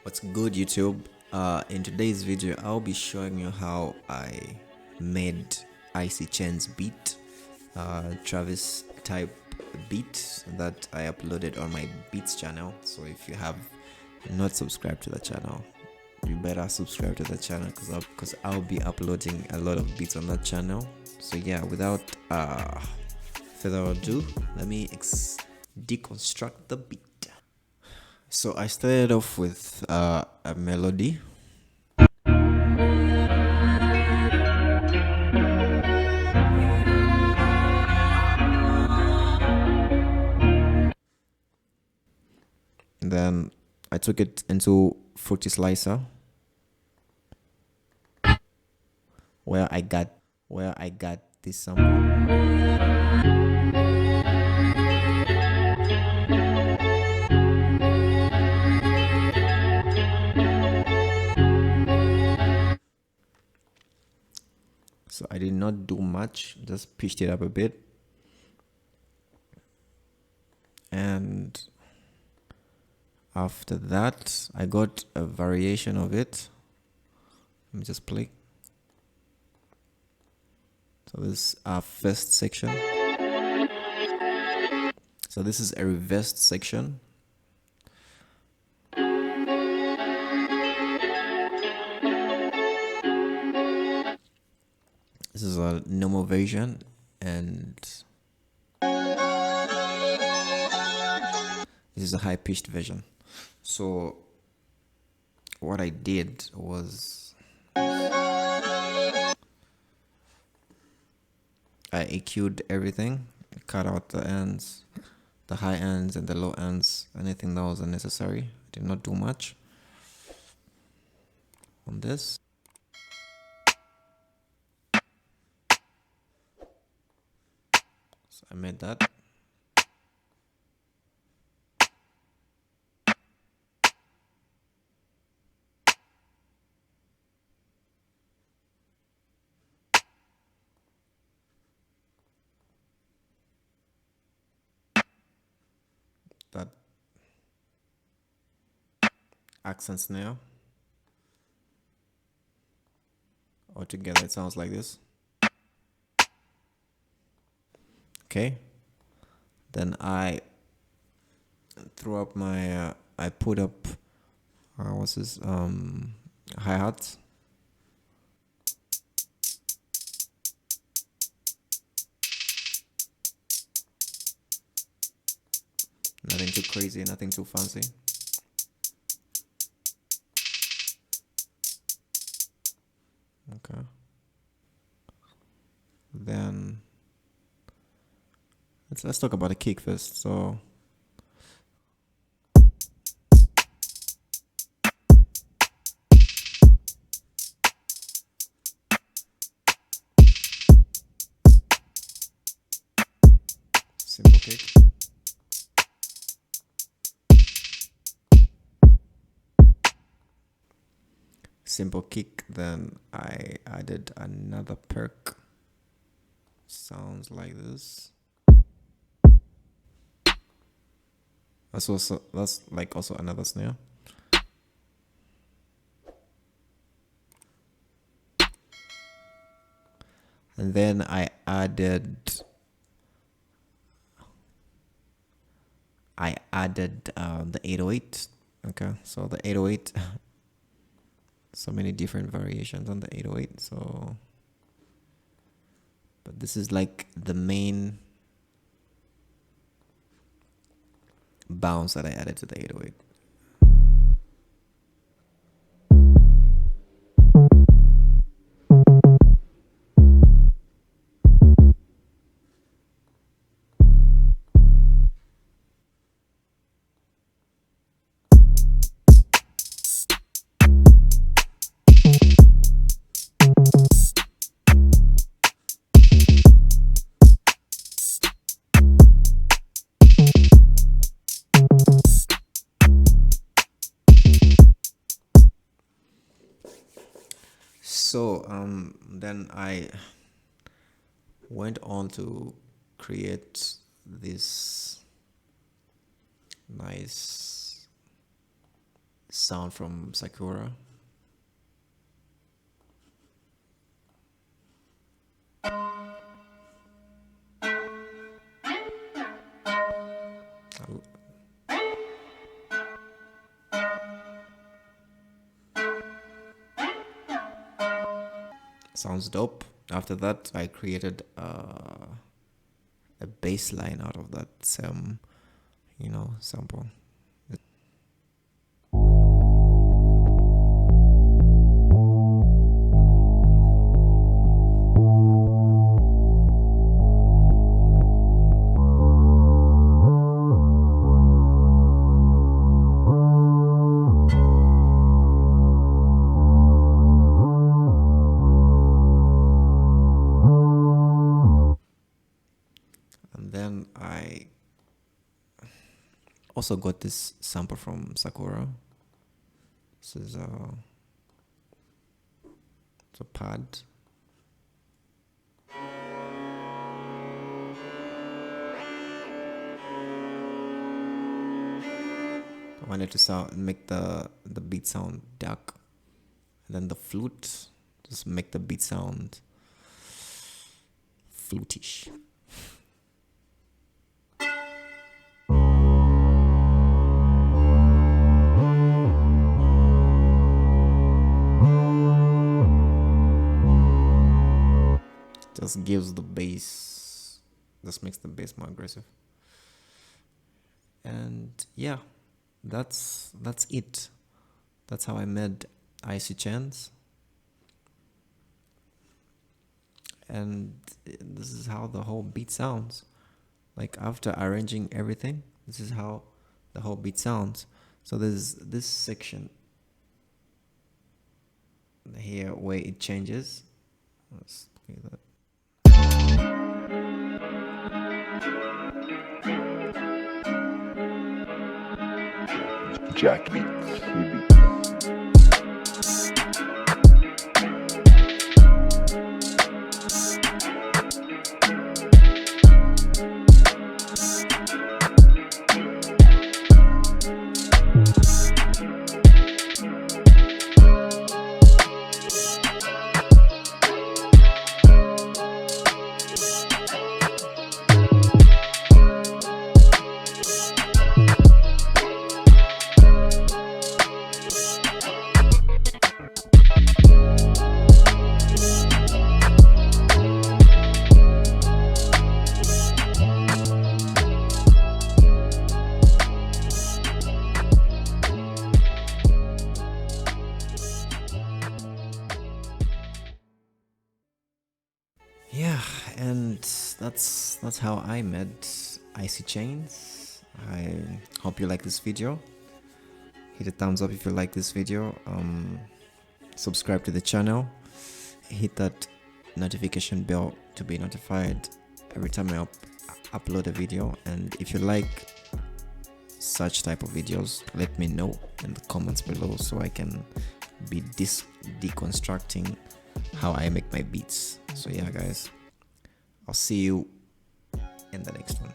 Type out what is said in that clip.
What's good, YouTube? In today's video I'll be showing you how I made Icey Chains beat, Travis type beat that I uploaded on my beats channel. So if you have not subscribed to the channel, you better subscribe to the channel because I'll be uploading a lot of beats on that channel. So yeah, without further ado, let me deconstruct the beat. So I started off with a melody. And then I took it into Fruity Slicer where I got this sample. So I did not do much, just pitched it up a bit. And after that, I got a variation of it. Let me just play. So this is our first section. So this is a reversed section. This is a normal version, and this is a high-pitched version. So what I did was I EQ'd everything, cut out the ends, the high ends and the low ends, anything that was unnecessary. I did not do much on this. So I made that. That accent snare. Altogether it sounds like this. Okay. Then I threw up my I put up what's this hi-hats. Nothing too crazy, nothing too fancy. Okay. Then let's talk about the kick first. So simple kick. Simple kick, then I added another perk. Sounds like this. That's like also another snare. And then I added the 808. Okay, so the 808, so many different variations on the 808. So, but this is like the main bounce that I added to the 808. So then I went on to create this nice sound from Sakura. Sounds dope. After that, I created a bass line out of that sample. And then I also got this sample from Sakura. This is it's a pad. I wanted to make the beat sound dark, and then the flute just make the beat sound flutish. Just gives the bass, just makes the bass more aggressive. And yeah, that's it. That's how I made Icey Chains. And this is how the whole beat sounds. Like after arranging everything, this is how the whole beat sounds. So there's this section here where it changes. Let's play that. Jack Beats. Yeah, and that's how I made Icey Chains. I hope you like this video. Hit a thumbs up if you like this video. Subscribe to the channel. Hit that notification bell to be notified every time I upload a video. And if you like such type of videos, let me know in the comments below so I can be deconstructing how I make my beats. So yeah guys, I'll see you in the next one.